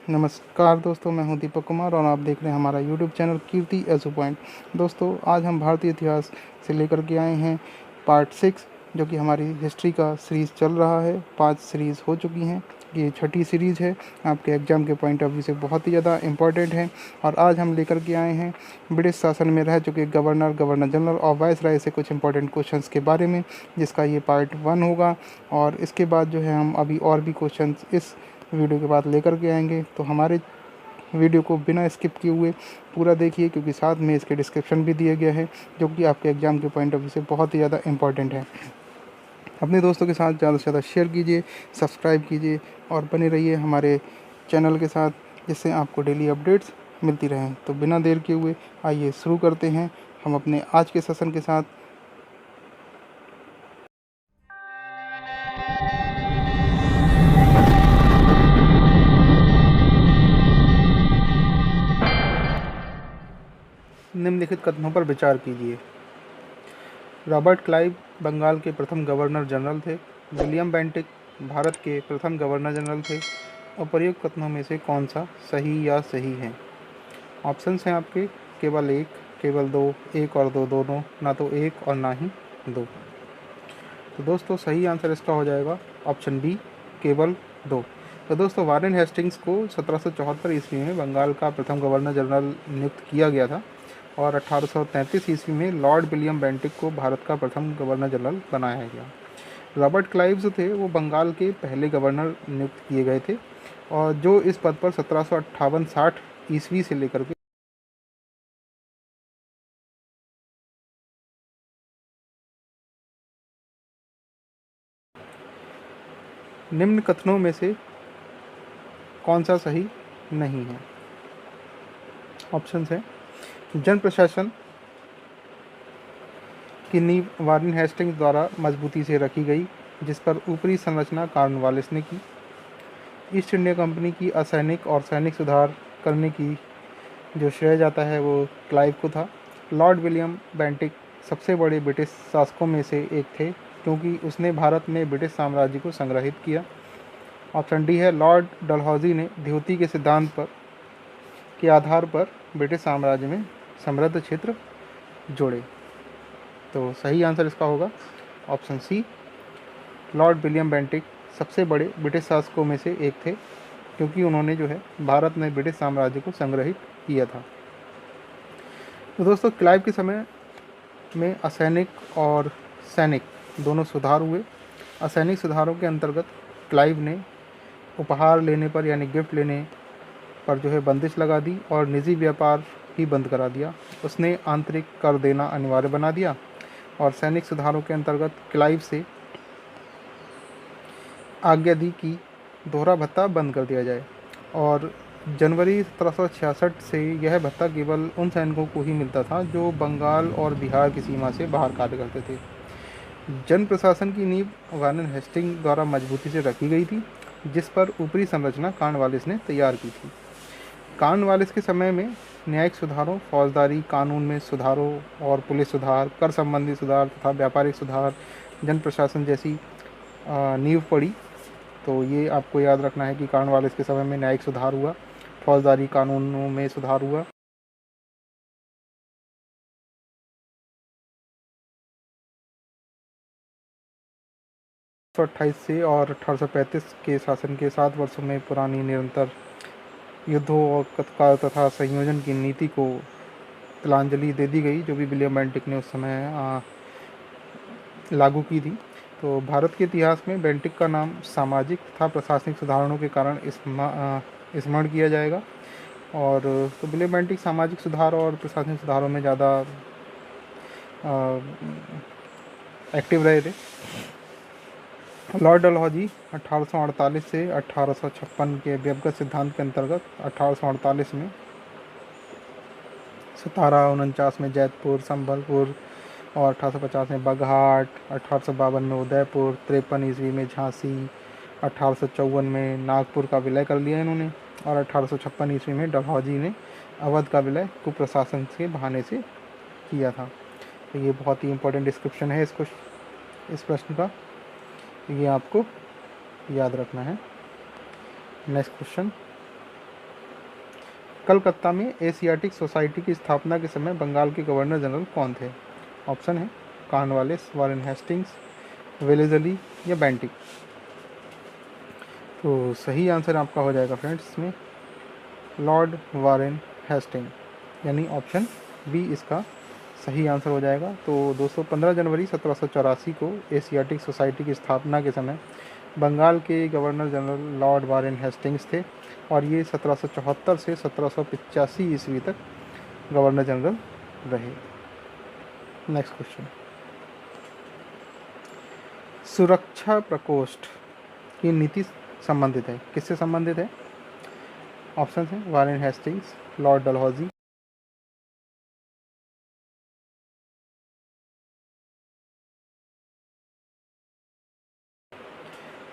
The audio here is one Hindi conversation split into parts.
नमस्कार दोस्तों, मैं हूं दीपक कुमार और आप देख रहे हैं हमारा यूट्यूब चैनल कीर्ति एजू पॉइंट। दोस्तों, आज हम भारतीय इतिहास से लेकर के आए हैं पार्ट 6, जो कि हमारी हिस्ट्री का सीरीज़ चल रहा है। 5 सीरीज़ हो चुकी हैं, ये छठी सीरीज़ है। आपके एग्ज़ाम के पॉइंट ऑफ व्यू से बहुत ही ज़्यादा इम्पॉर्टेंट है। और आज हम लेकर के आए हैं ब्रिटिश शासन में रह चुके गवर्नर जनरल और वाइसराय से कुछ इंपॉर्टेंट क्वेश्चंस के बारे में, जिसका ये पार्ट 1 होगा। और इसके बाद जो है हम अभी और भी क्वेश्चंस इस वीडियो के बाद लेकर के आएंगे। तो हमारे वीडियो को बिना स्किप किए हुए पूरा देखिए, क्योंकि साथ में इसके डिस्क्रिप्शन भी दिया गया है, जो कि आपके एग्ज़ाम के पॉइंट ऑफ व्यू से बहुत ही ज़्यादा इंपॉर्टेंट है। अपने दोस्तों के साथ ज़्यादा से ज़्यादा शेयर कीजिए, सब्सक्राइब कीजिए और बने रहिए हमारे चैनल के साथ, जिससे आपको डेली अपडेट्स मिलती रहें। तो बिना देर किए हुए आइए शुरू करते हैं हम अपने आज के सेशन के साथ। निम्नलिखित कथनों पर विचार कीजिए। रॉबर्ट क्लाइव बंगाल के प्रथम गवर्नर जनरल थे। विलियम बेंटिक भारत के प्रथम गवर्नर जनरल थे। उपर्युक्त कथनों में से कौन सा सही या सही है? ऑप्शंस हैं आपके केवल एक, केवल दो, एक और दो दोनों, ना तो एक और ना ही दो। तो दोस्तों, सही आंसर इसका हो जाएगा ऑप्शन बी, केवल दो। तो दोस्तों, वारेन हेस्टिंग्स को 1774 ईस्वी में बंगाल का प्रथम गवर्नर जनरल नियुक्त किया गया था और 1833 ईस्वी में लॉर्ड विलियम बेंटिक को भारत का प्रथम गवर्नर जनरल बनाया गया। रॉबर्ट क्लाइव जो थे वो बंगाल के पहले गवर्नर नियुक्त किए गए थे, और जो इस पद पर 1758-60 ईस्वी से लेकर के निम्न कथनों में से कौन सा सही नहीं है? ऑप्शंस हैं, जन प्रशासन की नींव वारेन हेस्टिंग्स द्वारा मजबूती से रखी गई, जिस पर ऊपरी संरचना कॉर्नवालिस ने की। ईस्ट इंडिया कंपनी की असैनिक और सैनिक सुधार करने की जो श्रेय जाता है वो क्लाइव को था। लॉर्ड विलियम बेंटिक सबसे बड़े ब्रिटिश शासकों में से एक थे, क्योंकि उसने भारत में ब्रिटिश साम्राज्य को संग्रहित किया। ऑप्शन डी है, लॉर्ड डलहौजी ने द्योती के सिद्धांत पर के आधार पर ब्रिटिश साम्राज्य में समृद्ध क्षेत्र जोड़े। तो सही आंसर इसका होगा option C, Lord William Bentinck सबसे बड़े ब्रिटिश शासकों में से एक थे, क्योंकि उन्होंने जो है भारत में ब्रिटिश साम्राज्य को संग्रहित किया था। तो दोस्तों, क्लाइव के समय में असैनिक और सैनिक दोनों सुधार हुए। असैनिक सुधारों के अंतर्गत क्लाइव ने उपहार लेने पर यानी गिफ्ट लेने पर जो है बंदिश लगा दी और निजी व्यापार ही बंद करा दिया। उसने आंतरिक कर देना अनिवार्य बना दिया और सैनिक सुधारों के अंतर्गत क्लाइव से आज्ञा दी कि दोहरा भत्ता बंद कर दिया जाए, और जनवरी 1766 से यह भत्ता केवल उन सैनिकों को ही मिलता था जो बंगाल और बिहार की सीमा से बाहर कार्य करते थे। जन प्रशासन की नींव वारेन हेस्टिंग द्वारा मजबूती से रखी गई थी, जिस पर ऊपरी संरचना कॉर्नवालिस ने तैयार की थी। कॉर्नवालिस के समय में न्यायिक सुधारों, फौजदारी कानून में सुधारों और पुलिस सुधार, कर संबंधी सुधार तथा व्यापारिक सुधार, जन प्रशासन जैसी नींव पड़ी। तो ये आपको याद रखना है कि कॉर्नवालिस के समय में न्यायिक सुधार हुआ, फौजदारी कानूनों में सुधार हुआ। तो 1828 से और 1835 के शासन के 7 वर्षों में पुरानी निरंतर युद्धों और तत्काल तथा संयोजन की नीति को तिलांजलि दे दी गई, जो भी विलियम बेंटिक ने उस समय लागू की थी। तो भारत के इतिहास में बेंटिक का नाम सामाजिक तथा प्रशासनिक सुधारों के कारण स्मरण किया जाएगा। और तो विलियम बेंटिक सामाजिक सुधार और प्रशासनिक सुधारों में ज़्यादा एक्टिव रहे थे। लॉर्ड डलहौजी 1848 से 1856 के व्यवगत सिद्धांत के अंतर्गत 1848 में सतारा, 49 में जैतपुर, संबलपुर और 1850 में बगहाट, 1852 में उदयपुर, 53 ईस्वी में झांसी, 1854 में नागपुर का विलय कर लिया इन्होंने, और 1856 ईस्वी में डलहौजी ने अवध का विलय कुप्रशासन के बहाने से किया था। तो ये बहुत ही इंपॉर्टेंट डिस्क्रिप्शन है इस प्रश्न का, ये आपको याद रखना है। नेक्स्ट क्वेश्चन, कलकत्ता में एशियाटिक सोसाइटी की स्थापना के समय बंगाल के गवर्नर जनरल कौन थे? ऑप्शन है कॉर्नवालिस, वारेन हेस्टिंग्स, वेलेजली या बेंटिक। तो सही आंसर आपका हो जाएगा फ्रेंड्स इसमें लॉर्ड वारेन हेस्टिंग, यानी ऑप्शन बी इसका सही आंसर हो जाएगा। तो दोस्तों 15 जनवरी 1784 को एशियाटिक सोसाइटी की स्थापना के समय बंगाल के governor general Lord Warren Hastings थे और ये 1774 से 1785 ईस्वी तक गवर्नर जनरल रहे। नेक्स्ट क्वेश्चन, सुरक्षा प्रकोष्ठ की नीति संबंधित है, किससे संबंधित है? ऑप्शन है वारेन हेस्टिंग्स, लॉर्ड डलहौजी,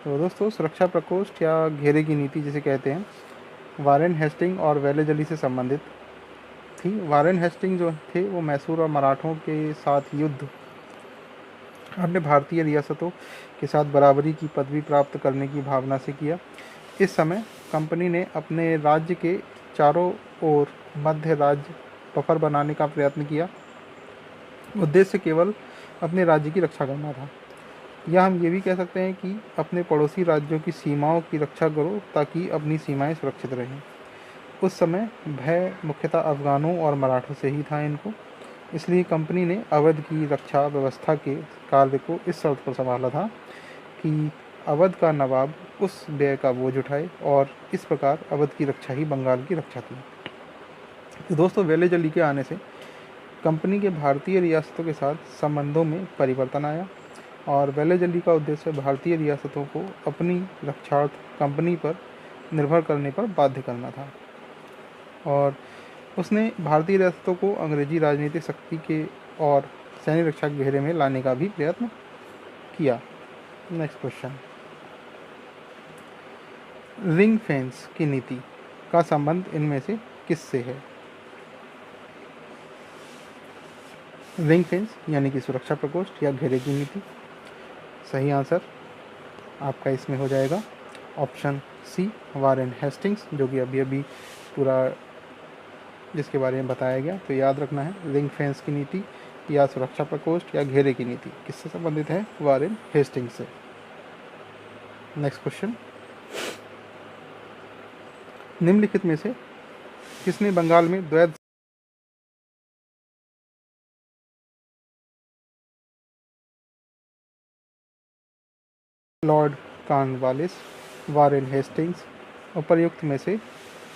तो दोस्तों सुरक्षा प्रकोष्ठ या घेरे की नीति जिसे कहते हैं, वारेन हेस्टिंग और वेलेजली से संबंधित थी। वारेन हेस्टिंग जो थे वो मैसूर और मराठों के साथ युद्ध अपने भारतीय रियासतों के साथ बराबरी की पदवी प्राप्त करने की भावना से किया। इस समय कंपनी ने अपने राज्य के चारों ओर मध्य राज्य बफर बनाने का प्रयत्न किया। उद्देश्य केवल अपने राज्य की रक्षा करना था, या हम ये भी कह सकते हैं कि अपने पड़ोसी राज्यों की सीमाओं की रक्षा करो ताकि अपनी सीमाएं सुरक्षित रहें। उस समय भय मुख्यतः अफगानों और मराठों से ही था इनको, इसलिए कंपनी ने अवध की रक्षा व्यवस्था के कार्य को इस शर्त पर संभाला था कि अवध का नवाब उस व्यय का बोझ उठाए और इस प्रकार अवध की रक्षा ही बंगाल की रक्षा थी। तो दोस्तों वेलेजली के आने से कंपनी के भारतीय रियासतों के साथ संबंधों में परिवर्तन आया और वेलेजली का उद्देश्य भारतीय रियासतों को अपनी रक्षार्थ कंपनी पर निर्भर करने पर बाध्य करना था और उसने भारतीय रियासतों को अंग्रेजी राजनीतिक शक्ति के और सैन्य रक्षा के घेरे में लाने का भी प्रयत्न किया। नेक्स्ट क्वेश्चन, रिंग फेंस की नीति का संबंध इनमें से किससे है? रिंग फेंस यानी कि सुरक्षा प्रकोष्ठ या घेरे की नीति, सही आंसर आपका इसमें हो जाएगा ऑप्शन सी वारेन हेस्टिंग्स, जो कि अभी अभी पूरा जिसके बारे में बताया गया। तो याद रखना है रिंग फेंस की नीति या सुरक्षा प्रकोष्ठ या घेरे की नीति किससे संबंधित है? वारेन हेस्टिंग्स से। नेक्स्ट क्वेश्चन, निम्नलिखित में से किसने बंगाल में द्वैध लॉर्ड कॉर्नवालिस, वारेन हेस्टिंग्स, उपर्युक्त में से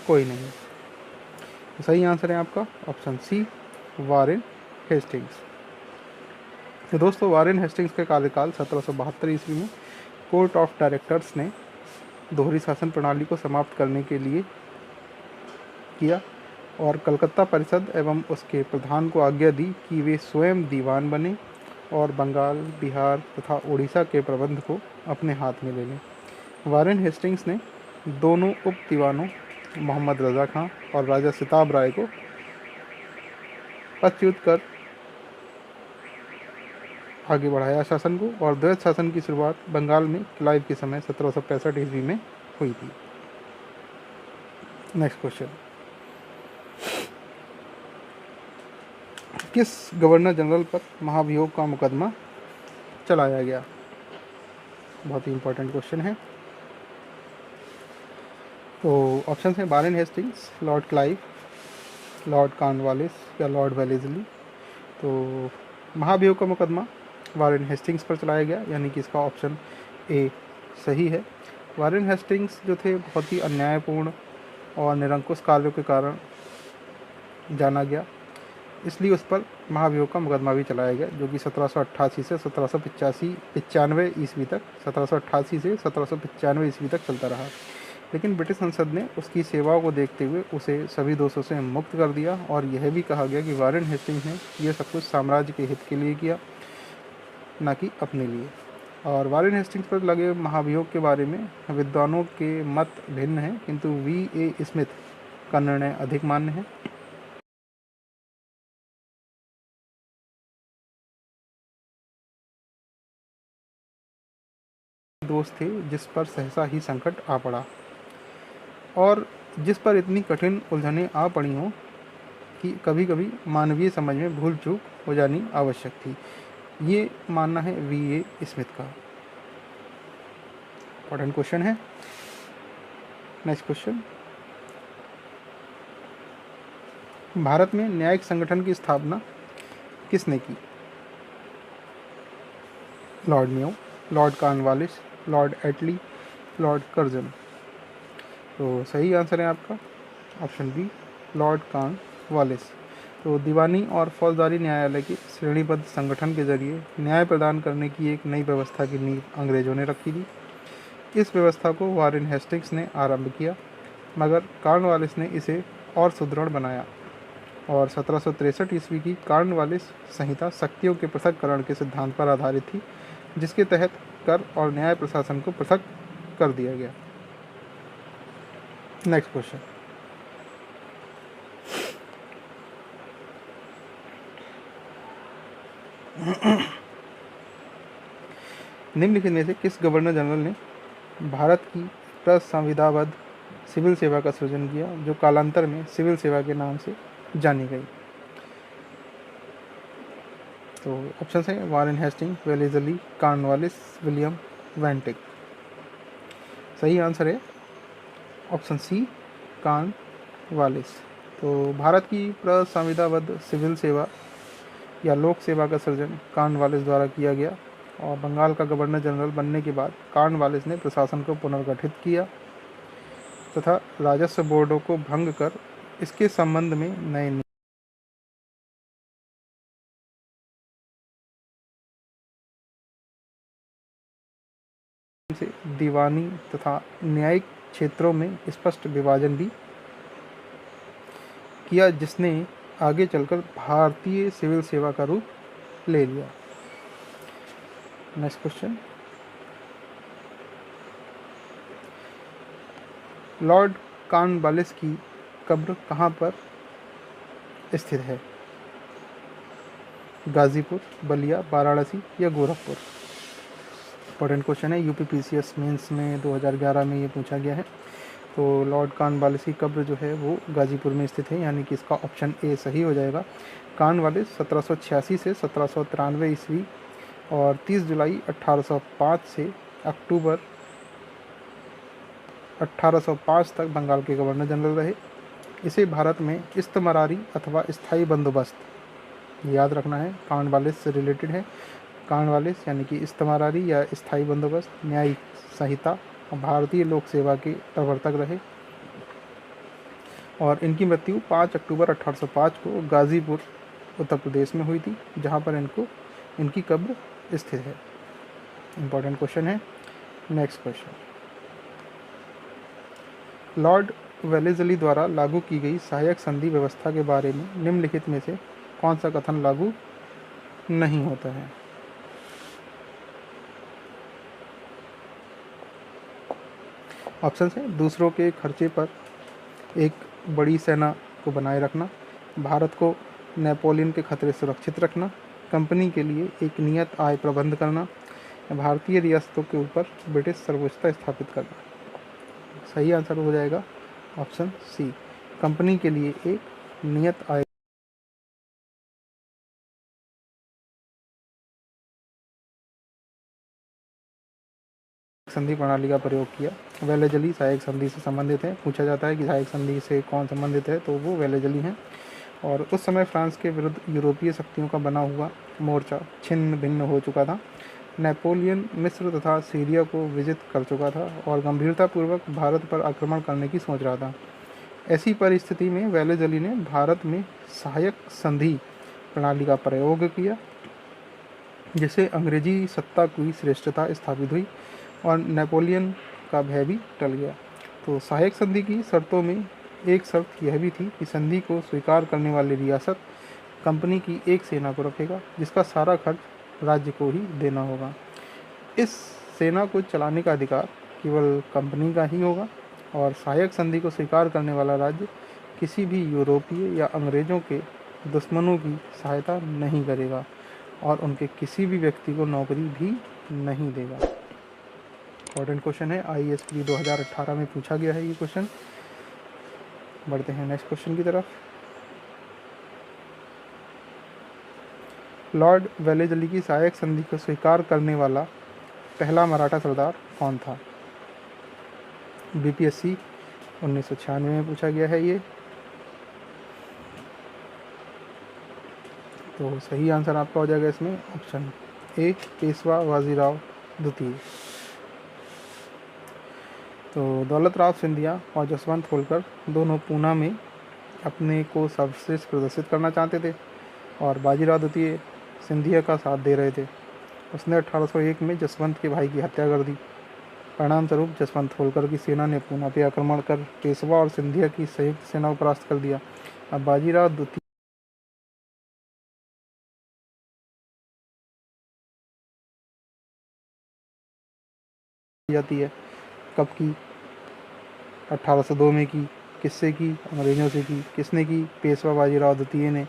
कोई नहीं। तो सही आंसर है आपका ऑप्शन सी वारेन हेस्टिंग्स। तो दोस्तों वारेन हेस्टिंग्स का कार्यकाल 1772 ईस्वी में कोर्ट ऑफ डायरेक्टर्स ने दोहरी शासन प्रणाली को समाप्त करने के लिए किया और कलकत्ता परिषद एवं उसके प्रधान को आज्ञा दी कि वे स्वयं दीवान बने और बंगाल, बिहार तथा उड़ीसा के प्रबंध को अपने हाथ में ले लें। वारेन हेस्टिंग्स ने दोनों उप दीवानों मोहम्मद रज़ा खां और राजा सिताब राय को पदच्युत कर आगे बढ़ाया शासन को और द्वैध शासन की शुरुआत बंगाल में क्लाइव के समय 1765 ईस्वी में हुई थी। नेक्स्ट क्वेश्चन, किस गवर्नर जनरल पर महाभियोग का मुकदमा चलाया गया? बहुत ही इंपॉर्टेंट क्वेश्चन है। तो ऑप्शन है Warren Hastings, Lord Clive, Lord Cornwallis या लॉर्ड वेलेजली। तो महाभियोग का मुकदमा वारेन हेस्टिंग्स पर चलाया गया, यानी कि इसका ऑप्शन ए सही है। वारेन हेस्टिंग्स जो थे बहुत ही अन्यायपूर्ण और निरंकुश कार्यों के कारण जाना गया, इसलिए उस पर महाभियोग का मुकदमा भी चलाया गया, जो कि 1788 से 1795 ईस्वी तक 1788 से 1795 ईस्वी तक चलता रहा। लेकिन ब्रिटिश संसद ने उसकी सेवाओं को देखते हुए उसे सभी दोषों से मुक्त कर दिया और यह भी कहा गया कि वारेन हेस्टिंग्स ने यह सब कुछ साम्राज्य के हित के लिए किया, न कि अपने लिए। और वारेन हेस्टिंग्स पर लगे महाभियोग के बारे में विद्वानों के मत भिन्न हैं, किंतु V.A. स्मिथ का निर्णय अधिक मान्य है। दोस्त थे जिस पर सहसा ही संकट आ पड़ा और जिस पर इतनी कठिन उलझनें आ पड़ी हों कि कभी कभी मानवीय समझ में भूल चूक हो जानी आवश्यक थी। ये मानना है वी ए स्मिथ का। इंपॉर्टेंट क्वेश्चन है। नेक्स्ट क्वेश्चन, भारत में न्यायिक संगठन की स्थापना किसने की? Lord Mayo, Lord Cornwallis, Lord Attlee, Lord Curzon. तो सही आंसर है आपका ऑप्शन बी, लॉर्ड कॉर्नवालिस। तो दीवानी और फौजदारी न्यायालय के श्रेणीबद्ध संगठन के जरिए न्याय प्रदान करने की एक नई व्यवस्था की नींव अंग्रेजों ने रखी थी। इस व्यवस्था को वारेन हेस्टिंग्स ने आरंभ किया, मगर कॉर्नवालिस ने इसे और सुदृढ़ बनाया और 1763 ईस्वी की कॉर्नवालिस संहिता शक्तियों के पृथक्करण के सिद्धांत पर आधारित थी, जिसके तहत कर और न्याय प्रशासन को पृथक कर दिया गया। नेक्स्ट क्वेश्चन, निम्नलिखित में से किस गवर्नर जनरल ने भारत की प्रसंविधाबद्ध सिविल सेवा का सृजन किया, जो कालांतर में सिविल सेवा के नाम से जानी गई? तो ऑप्शन है Warren Hastings, Wellesley, Cornwallis, William Bentinck. सही आंसर है ऑप्शन सी, कॉर्नवालिस। तो भारत की प्रसंविधाबद्ध सिविल सेवा या लोक सेवा का सृजन कॉर्नवालिस द्वारा किया गया और बंगाल का गवर्नर जनरल बनने के बाद कॉर्नवालिस ने प्रशासन को पुनर्गठित किया तथा राजस्व बोर्डों को भंग कर इसके संबंध में नए नियम से दीवानी तथा न्यायिक क्षेत्रों में स्पष्ट विभाजन भी किया, जिसने आगे चलकर भारतीय सिविल सेवा का रूप ले लिया। नेक्स्ट क्वेश्चन, लॉर्ड कॉर्नवालिस की कब्र कहाँ पर स्थित है? गाजीपुर, बलिया, वाराणसी या गोरखपुर? इंपॉर्टेंट क्वेश्चन है, यूपीपीसीएस मेंस में 2011 में ये पूछा गया है। तो लॉर्ड कॉर्नवालिस की कब्र जो है वो गाजीपुर में स्थित है, यानी कि इसका ऑप्शन ए सही हो जाएगा। कॉर्नवालिस 1786 से 1793 ईस्वी और 30 जुलाई 1805 से अक्टूबर 1805 तक बंगाल के गवर्नर जनरल रहे। इसे भारत में इस्तमरारी अथवा स्थायी बंदोबस्त, याद रखना है, कॉर्नवालिस से रिलेटेड है। कॉर्नवालिस यानी कि इस्तमरारी या स्थायी बंदोबस्त, न्यायिक संहिता और भारतीय लोक सेवा के प्रवर्तक रहे और इनकी मृत्यु 5 अक्टूबर 1805 को गाजीपुर उत्तर प्रदेश में हुई थी, जहां पर इनकी कब्र स्थित है। इंपॉर्टेंट क्वेश्चन है। नेक्स्ट क्वेश्चन, लॉर्ड वेलेजली द्वारा लागू की गई सहायक संधि व्यवस्था के बारे में निम्नलिखित में से कौन सा कथन लागू नहीं होता है? ऑप्शन है, दूसरों के खर्चे पर एक बड़ी सेना को बनाए रखना, भारत को नेपोलियन के खतरे सुरक्षित रखना, कंपनी के लिए एक नियत आय प्रबंध करना, भारतीय रियासतों के ऊपर ब्रिटिश सर्वोच्चता स्थापित करना। सही आंसर हो जाएगा ऑप्शन सी, कंपनी के लिए एक नियत आय संधि प्रणाली का प्रयोग किया। वेलेजली सहायक संधि से संबंधित है। पूछा जाता है कि सहायक संधि से कौन संबंधित है, तो वो वेलेजली हैं। और उस समय फ्रांस के विरुद्ध यूरोपीय शक्तियों का बना हुआ मोर्चा छिन्न भिन्न हो चुका था। नेपोलियन मिस्र तथा सीरिया को विजित कर चुका था और गंभीरतापूर्वक भारत पर आक्रमण करने की सोच रहा था। ऐसी परिस्थिति में वेलेजली ने भारत में सहायक संधि प्रणाली का प्रयोग किया, जिससे अंग्रेजी सत्ता की श्रेष्ठता स्थापित हुई और नेपोलियन का भय भी टल गया। तो सहायक संधि की शर्तों में एक शर्त यह भी थी कि संधि को स्वीकार करने वाली रियासत कंपनी की एक सेना को रखेगा, जिसका सारा खर्च राज्य को ही देना होगा। इस सेना को चलाने का अधिकार केवल कंपनी का ही होगा और सहायक संधि को स्वीकार करने वाला राज्य किसी भी यूरोपीय या अंग्रेज़ों के दुश्मनों की सहायता नहीं करेगा और उनके किसी भी व्यक्ति को नौकरी भी नहीं देगा। इंपॉर्टेंट क्वेश्चन है, IAS 2018 में पूछा गया है ये क्वेश्चन। बढ़ते हैं नेक्स्ट क्वेश्चन की तरफ। लॉर्ड वेलेजली की सहायक संधि को स्वीकार करने वाला पहला मराठा सरदार कौन था? बीपीएससी 1996 में पूछा गया है ये। तो सही आंसर आपका हो जाएगा इसमें ऑप्शन ए, पेशवा बाजीराव द्वितीय। तो दौलत राव सिंधिया और जसवंत होलकर दोनों पूना में अपने को सर्वश्रेष्ठ प्रदर्शित करना चाहते थे और बाजीराव द्वितीय सिंधिया का साथ दे रहे थे। उसने 1801 में जसवंत के भाई की हत्या कर दी। परिणाम स्वरूप जसवंत होलकर की सेना ने पूना पर आक्रमण कर पेशवा और सिंधिया की संयुक्त सेना को परास्त कर दिया। अब बाजीराव द्वितीय जाती है, कब की? 1802 में की। किससे की? अंग्रेजों से की। किसने की? पेशवा बाजीराव द्वितीय ने।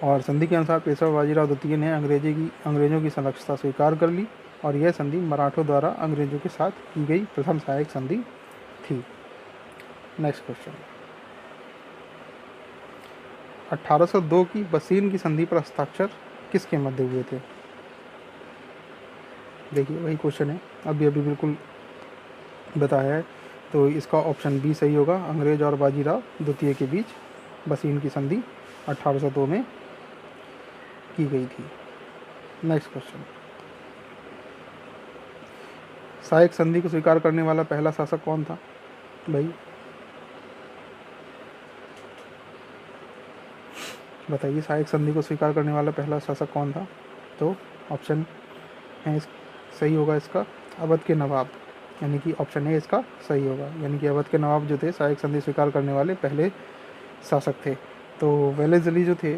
और संधि के अनुसार पेशवा बाजीराव द्वितीय ने अंग्रेजों की संरक्षता स्वीकार कर ली और यह संधि मराठों द्वारा अंग्रेजों के साथ की गई प्रथम सहायक संधि थी। Next question. 1802 की बसीन की संधि पर हस्ताक्षर किसके मध्य हुए थे? देखिए वही क्वेश्चन है, अभी बिल्कुल बताया है। तो इसका ऑप्शन बी सही होगा, अंग्रेज और बाजीराव द्वितीय के बीच बसीन की संधि 1802 में की गई थी। Next question. सहायक संधि को स्वीकार करने वाला पहला शासक कौन था भाई? बताइए, सहायक संधि को स्वीकार करने वाला पहला शासक कौन था? तो ऑप्शन है सही होगा इसका अवध के नवाब, यानी कि ऑप्शन ए इसका सही होगा, यानी कि अवध के नवाब जो थे सहायक संधि स्वीकार करने वाले पहले शासक थे। तो वेलेजली जो थे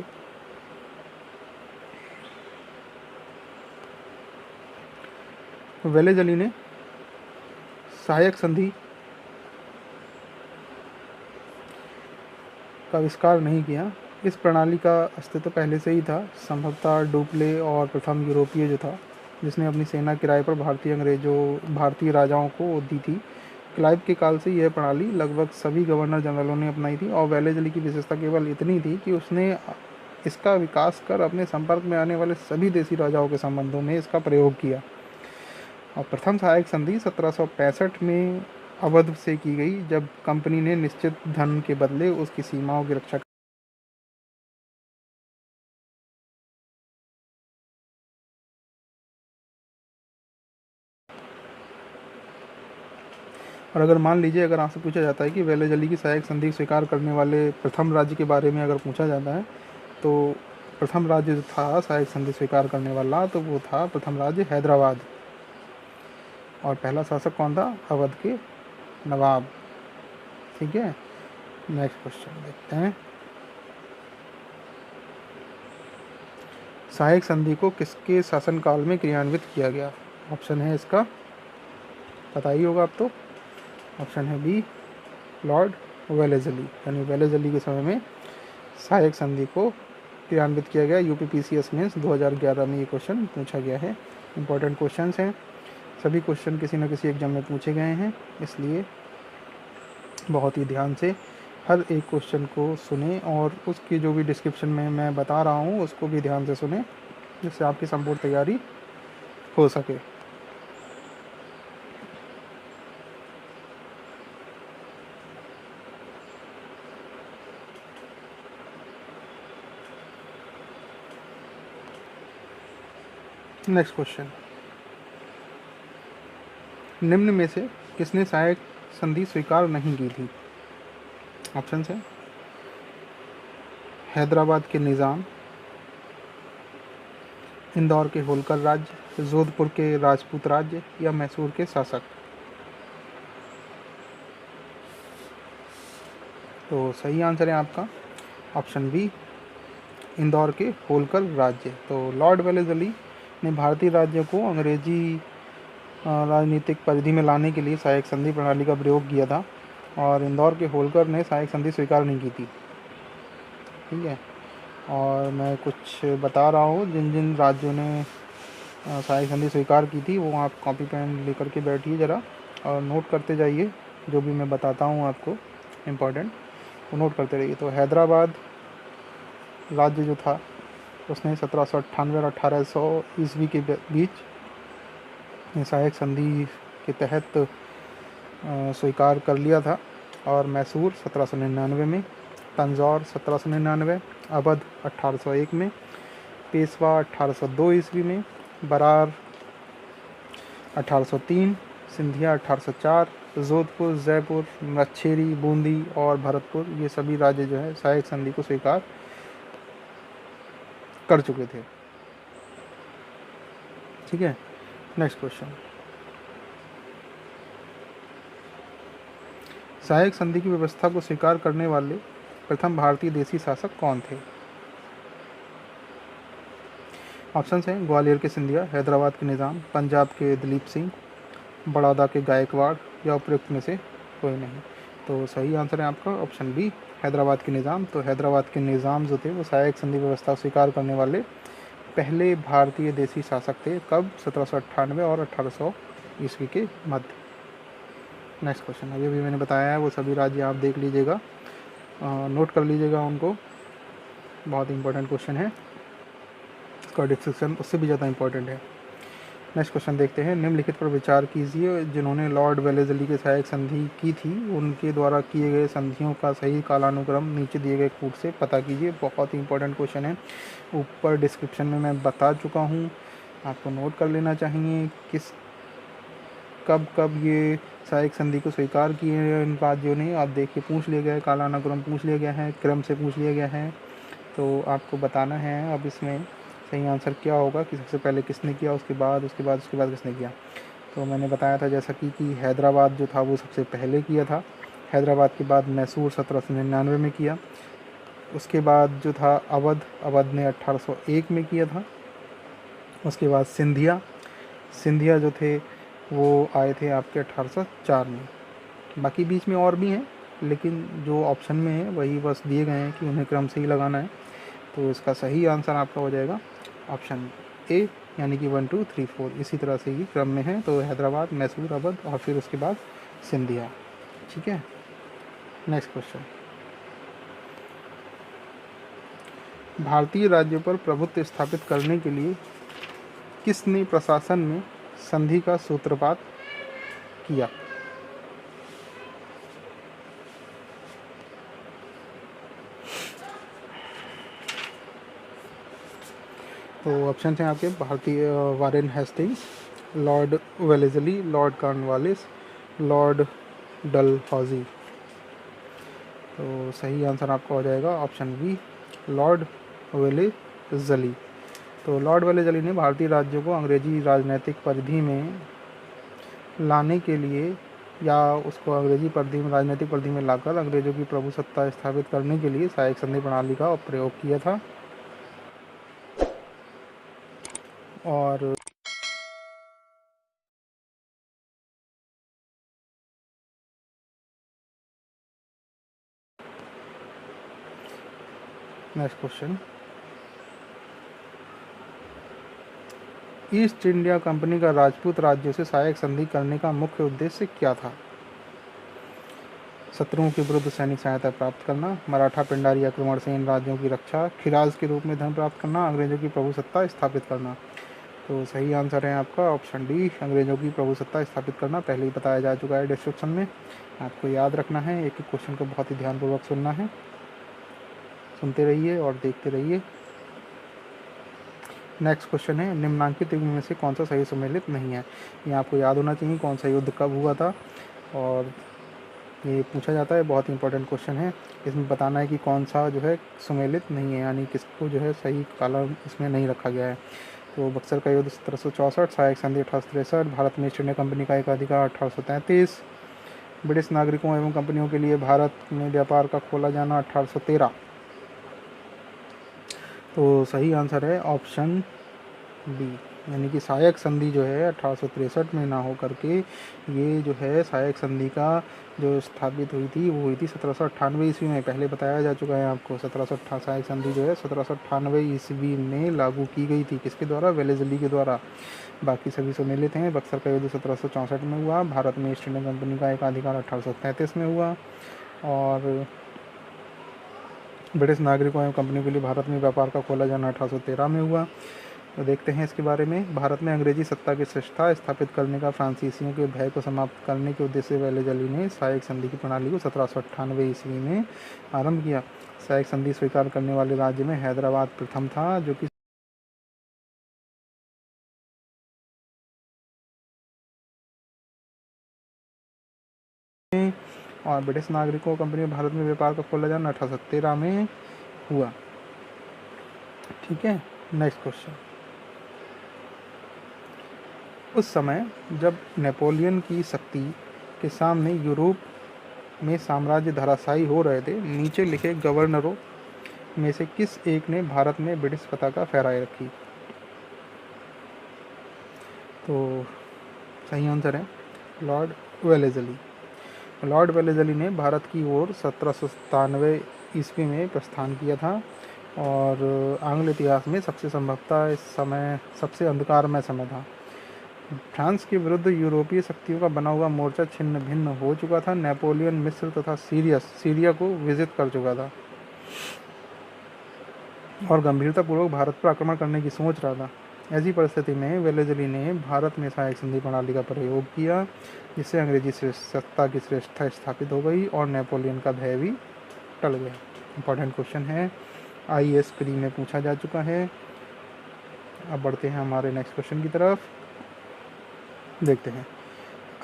वेलेजली ने सहायक संधि का आविष्कार नहीं किया। इस प्रणाली का अस्तित्व पहले से ही था। संभवतः डुप्ले और प्रथम यूरोपीय जो था जिसने अपनी सेना किराए पर भारतीय राजाओं को दी थी। क्लाइव के काल से यह प्रणाली लगभग सभी गवर्नर जनरलों ने अपनाई थी और वेलेजली की विशेषता केवल इतनी थी कि उसने इसका विकास कर अपने संपर्क में आने वाले सभी देशी राजाओं के संबंधों में इसका प्रयोग किया। और प्रथम सहायक संधि 1765 में अवध से की गई, जब कंपनी ने निश्चित धन के बदले उसकी सीमाओं की रक्षा। और अगर मान लीजिए अगर आपसे पूछा जाता है कि वेलेजली की सहायक संधि स्वीकार करने वाले प्रथम राज्य के बारे में अगर पूछा जाता है, तो प्रथम राज्य जो था सहायक संधि स्वीकार करने वाला, तो वो था प्रथम राज्य हैदराबाद। और पहला शासक कौन था? अवध के नवाब। ठीक है, नेक्स्ट क्वेश्चन देखते हैं। सहायक संधि को किसके शासनकाल में क्रियान्वित किया गया? ऑप्शन है इसका पता ही होगा अब तो। ऑप्शन है बी, लॉर्ड वेलेजली, यानी वेलेजली के समय में सहायक संधि को क्रियान्वित किया गया। यूपीपीसीएस में 2011 में ये क्वेश्चन पूछा गया है। इंपॉर्टेंट क्वेश्चंस हैं, सभी क्वेश्चन किसी न किसी एग्जाम में पूछे गए हैं, इसलिए बहुत ही ध्यान से हर एक क्वेश्चन को सुने और उसकी जो भी डिस्क्रिप्शन में मैं बता रहा हूँ उसको भी ध्यान से सुने, जिससे आपकी संपूर्ण तैयारी हो सके। Next question. निम्न में से किसने सहायक संधि स्वीकार नहीं की थी? ऑप्शन है हैदराबाद के निज़ाम, इंदौर के होलकर राज्य, जोधपुर के राजपूत राज्य या मैसूर के शासक। तो सही आंसर है आपका ऑप्शन बी, इंदौर के होलकर राज्य। तो लॉर्ड वेलेजली ने भारतीय राज्यों को अंग्रेजी राजनीतिक परिधि में लाने के लिए सहायक संधि प्रणाली का प्रयोग किया था और इंदौर के होलकर ने सहायक संधि स्वीकार नहीं की थी। ठीक है, और मैं कुछ बता रहा हूँ जिन जिन राज्यों ने सहायक संधि स्वीकार की थी, वो आप कॉपी पेन लेकर के बैठिए ज़रा और नोट करते जाइए जो भी मैं बताता हूँ आपको। इम्पोर्टेंट, तो नोट करते रहिए। तो हैदराबाद राज्य जो था उसने 1798 और 1800 ईस्वी के बीच सहायक संधि के तहत स्वीकार कर लिया था। और मैसूर 1799 में, तंजौर 1799, अवध 1801 में, पेशवा 1802 ईस्वी में, बरार 1803, सिंधिया 1804, जोधपुर, जयपुर, मच्छेरी, बूंदी और भरतपुर, ये सभी राज्य जो है सहायक संधि को स्वीकार कर चुके थे। ठीक है, नेक्स्ट क्वेश्चन। सहायक संधि की व्यवस्था को स्वीकार करने वाले प्रथम भारतीय देशी शासक कौन थे? ऑप्शंस हैं ग्वालियर के सिंधिया, हैदराबाद के निज़ाम, पंजाब के दलीप सिंह, बड़ौदा के गायकवाड़ या उपयुक्त में से कोई नहीं। तो सही आंसर है आपका ऑप्शन बी, हैदराबाद के निज़ाम। तो हैदराबाद के निज़ाम जो थे वो सहायक संधि व्यवस्था स्वीकार करने वाले पहले भारतीय देशी शासक थे। कब? 1798 और 1800 ईस्वी के मध्य। नेक्स्ट क्वेश्चन, अभी भी मैंने बताया है वो सभी राज्य आप देख लीजिएगा, नोट कर लीजिएगा उनको, बहुत इंपॉर्टेंट क्वेश्चन है, इसका डिस्क्रिप्शन उससे भी ज़्यादा इंपॉर्टेंट है। नेक्स्ट क्वेश्चन देखते हैं। निम्नलिखित पर विचार कीजिए, जिन्होंने लॉर्ड वेलेस्ली के सहायक संधि की थी उनके द्वारा किए गए संधियों का सही कालानुक्रम नीचे दिए गए कूट से पता कीजिए। बहुत ही इंपॉर्टेंट क्वेश्चन है, ऊपर डिस्क्रिप्शन में मैं बता चुका हूँ, आपको नोट कर लेना चाहिए किस कब कब ये सहायक संधि को स्वीकार किए हैं इन राज्यों ने। आप देखिए पूछ लिया गया है, कालानुक्रम पूछ लिया गया है, क्रम से पूछ लिया गया है, तो आपको बताना है अब इसमें सही आंसर क्या होगा कि सबसे पहले किसने किया, उसके बाद किसने किया। तो मैंने बताया था जैसा कि हैदराबाद जो था वो सबसे पहले किया था, हैदराबाद के बाद मैसूर 1799 में किया, उसके बाद जो था अवध ने 1801 में किया था, उसके बाद सिंधिया जो थे वो आए थे आपके 1804 में। बाकी बीच में और भी हैं, लेकिन जो ऑप्शन में है वही बस दिए गए हैं कि उन्हें क्रम से ही लगाना है। तो इसका सही आंसर आपका हो जाएगा ऑप्शन ए, यानी कि 1 2 3 4 इसी तरह से ही क्रम में है। तो हैदराबाद, मैसूर, अवध और फिर उसके बाद सिंधिया। ठीक है, नेक्स्ट क्वेश्चन। भारतीय राज्यों पर प्रभुत्व स्थापित करने के लिए किसने प्रशासन में संधि का सूत्रपात किया? तो ऑप्शन हैं आपके भारतीय Warren Hastings, Lord Wellesley, Lord Cornwallis, Lord Dalhousie. तो सही आंसर आपका हो जाएगा ऑप्शन बी, लॉर्ड वेलेस्ली। तो लॉर्ड वेलेस्ली ने भारतीय राज्यों को अंग्रेजी राजनीतिक परिधि में लाने के लिए या उसको अंग्रेजी परिधि में राजनीतिक परिधि में लाकर अंग्रेजों की प्रभुसत्ता स्थापित करने के लिए सहायक संधि प्रणाली का प्रयोग किया था। और next question, east India company का राजपूत राज्यों से सहायक संधि करने का मुख्य उद्देश्य क्या था? शत्रुओं के विरुद्ध सैनिक सहायता प्राप्त करना, मराठा पिंडारी आक्रमण से इन राज्यों की रक्षा, खिराज के रूप में धन प्राप्त करना, अंग्रेजों की प्रभुसत्ता स्थापित करना। तो सही आंसर है आपका ऑप्शन डी, अंग्रेजों की प्रभुसत्ता स्थापित करना। पहले ही बताया जा चुका है डिस्क्रिप्शन में, आपको याद रखना है, एक एक क्वेश्चन को बहुत ही ध्यानपूर्वक सुनना है, सुनते रहिए और देखते रहिए। नेक्स्ट क्वेश्चन है, निम्नांकित युग में से कौन सा सही सुमेलित नहीं है? ये आपको याद होना चाहिए कौन सा युद्ध कब हुआ था, और ये पूछा जाता है, बहुत इंपॉर्टेंट क्वेश्चन है। इसमें बताना है कि कौन सा जो है सुमेलित नहीं है, यानी किसको जो है सही कॉलम इसमें नहीं रखा गया है। तो बक्सर का युद्ध 1764, सहायक संधि 1863, भारत में ईस्ट इंडिया कंपनी का एकाधिकार 1833, ब्रिटिश नागरिकों एवं कंपनियों के लिए भारत में व्यापार का खोला जाना 1813। तो सही आंसर है ऑप्शन बी, यानी कि सहायक संधि जो है 1863 में ना हो करके ये जो है सहायक संधि का जो स्थापित हुई थी वो हुई थी 1798 ईस्वी में। पहले बताया जा चुका है आपको, 1758 सहायक संधि जो है 1798 ईस्वी में लागू की गई थी। किसके द्वारा? वेलेस्ली के द्वारा। बाकी सभी सुमेलित हैं। बक्सर का युद्ध 1764 में हुआ, भारत में ईस्ट इंडिया कंपनी का एकाधिकार 1833 में हुआ, और ब्रिटिश नागरिकों एवं कंपनियों के लिए भारत में व्यापार का खोला जाना 1813 में हुआ। तो देखते हैं इसके बारे में। भारत में अंग्रेजी सत्ता की श्रेष्ठता स्थापित करने का फ्रांसीसियों के भय को समाप्त करने के उद्देश्य से वेलेज़ली ने सहायक संधि की प्रणाली को 1798 ईस्वी में आरंभ किया। सहायक संधि स्वीकार करने वाले राज्य में हैदराबाद प्रथम था, जो कि और ब्रिटिश नागरिकों कंपनी भारत में व्यापार का खोला जाना 1813 में हुआ। ठीक है, नेक्स्ट क्वेश्चन। उस समय जब नेपोलियन की शक्ति के सामने यूरोप में साम्राज्य धराशायी हो रहे थे, नीचे लिखे गवर्नरों में से किस एक ने भारत में ब्रिटिश पताका फहराए रखी? तो सही आंसर है लॉर्ड वेलेज़ली। लॉर्ड वेलेज़ली ने भारत की ओर 1797 ईस्वी में प्रस्थान किया था और आंग्ल इतिहास में सबसे संभवतः इस समय सबसे अंधकारमय समय था। फ्रांस के विरुद्ध यूरोपीय शक्तियों का बना हुआ मोर्चा छिन्न भिन्न हो चुका था। नेपोलियन मिस्र तथा सीरिया को विजित कर चुका था और गंभीरतापूर्वक भारत पर आक्रमण करने की सोच रहा था। ऐसी परिस्थिति में वेलेज़ली ने भारत में सहायक संधि प्रणाली का प्रयोग किया, जिससे अंग्रेजी सत्ता की श्रेष्ठता स्थापित हो गई और नेपोलियन का भय भी टल गया। इंपॉर्टेंट क्वेश्चन है, IAS प्री में पूछा जा चुका है। अब बढ़ते हैं हमारे नेक्स्ट क्वेश्चन की तरफ। देखते हैं,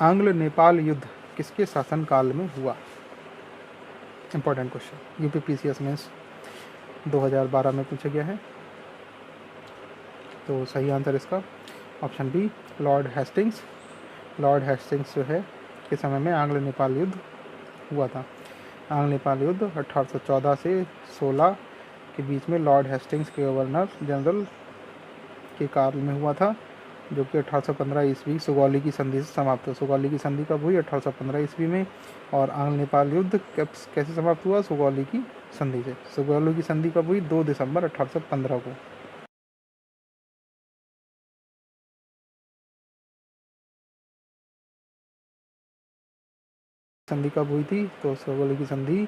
आंग्ल नेपाल युद्ध किसके शासनकाल में हुआ? इंपॉर्टेंट क्वेश्चन, UPPCS में 2012 में पूछा गया है। तो सही आंसर इसका option B, Lord Hastings. Lord Hastings जो है के समय में आंग्ल नेपाल युद्ध हुआ था। आंग्ल नेपाल युद्ध 1814 से 16 के बीच में लॉर्ड हेस्टिंग्स के गवर्नर जनरल के काल में हुआ था, जो कि 1815 ईस्वी सुगौली की संधि से समाप्त हुआ। सुगौली की संधि कब हुई? 1815 ईस्वी में। और आंग्ल नेपाल युद्ध कैसे समाप्त हुआ? सुगौली की संधि से। सुगौली की संधि कब हुई? 2 दिसंबर 1815 को। संधि कब हुई थी? तो सुगौली की संधि,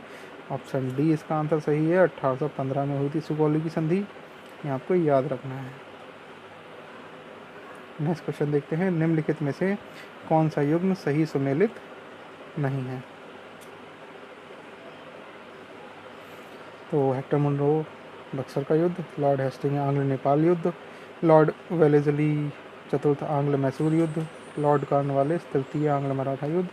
ऑप्शन डी इसका आंसर सही है, 1815 में हुई थी सुगौली की संधि। ये आपको याद रखना है। नेक्स्ट क्वेश्चन देखते हैं, निम्नलिखित में से कौन सा युग्म सही सुमेलित नहीं है? तो हेक्टर मुनरो बक्सर का युद्ध, लॉर्ड हेस्टिंग आंग्ल नेपाल युद्ध, लॉर्ड वेलेज़ली चतुर्थ आंग्ल मैसूर युद्ध, लॉर्ड कॉर्नवालिस तृतीय आंग्ल मराठा युद्ध।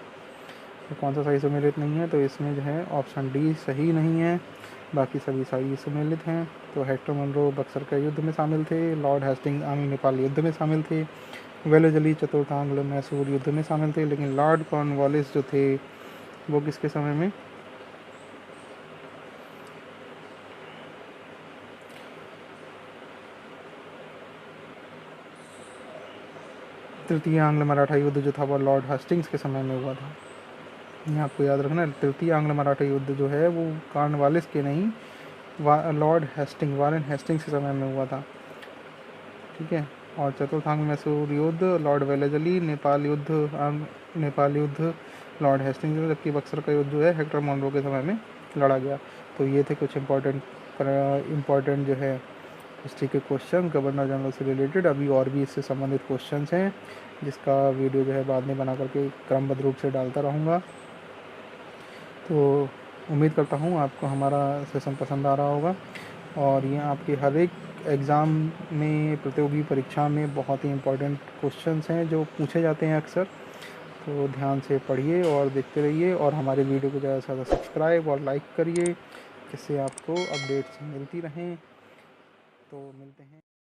तो कौन सा सही सुमेलित नहीं है? तो इसमें जो है ऑप्शन डी सही नहीं है, बाकी सभी सही सुमेलित हैं। तो हेक्टर मुनरो बक्सर के युद्ध में शामिल थे, लॉर्ड हेस्टिंग आंग्ल नेपाल युद्ध में शामिल थे, वेलेज़ली चतुर्थ आंग्ल मैसूर युद्ध में शामिल थे। लेकिन लॉर्ड कॉर्नवालिस जो थे वो किसके समय में? तृतीय आंग्ल मराठा युद्ध जो था वो लॉर्ड हेस्टिंग्स के समय में हुआ था। ये आपको याद रखना है। तृतीय आंग्ल मराठा युद्ध जो है वो कॉर्नवालिस के नहीं, लॉर्ड हेस्टिंग वारेन हेस्टिंग्स के समय में हुआ था। ठीक है। और चतुर्थ आंग्ल मैसूर युद्ध लॉर्ड वेलेज़ली, नेपाल युद्ध लॉर्ड हेस्टिंग्स, जबकि बक्सर का युद्ध जो है हेक्टर मुनरो के समय में लड़ा गया। तो ये थे कुछ इम्पोर्टेंट जो है हिस्ट्री के क्वेश्चन गवर्नर जनरल से रिलेटेड। अभी और भी इससे संबंधित क्वेश्चंस हैं, जिसका वीडियो जो है बाद में बना करके क्रमबद्ध रूप से डालता रहूँगा। तो उम्मीद करता हूँ आपको हमारा सेशन पसंद आ रहा होगा और ये आपके हर एक एग्ज़ाम में, प्रतियोगी परीक्षा में बहुत ही इम्पोर्टेंट क्वेश्चंस हैं जो पूछे जाते हैं अक्सर। तो ध्यान से पढ़िए और देखते रहिए और हमारे वीडियो को ज़्यादा से ज़्यादा सब्सक्राइब और लाइक करिए, जिससे आपको अपडेट्स मिलती रहें। तो मिलते हैं।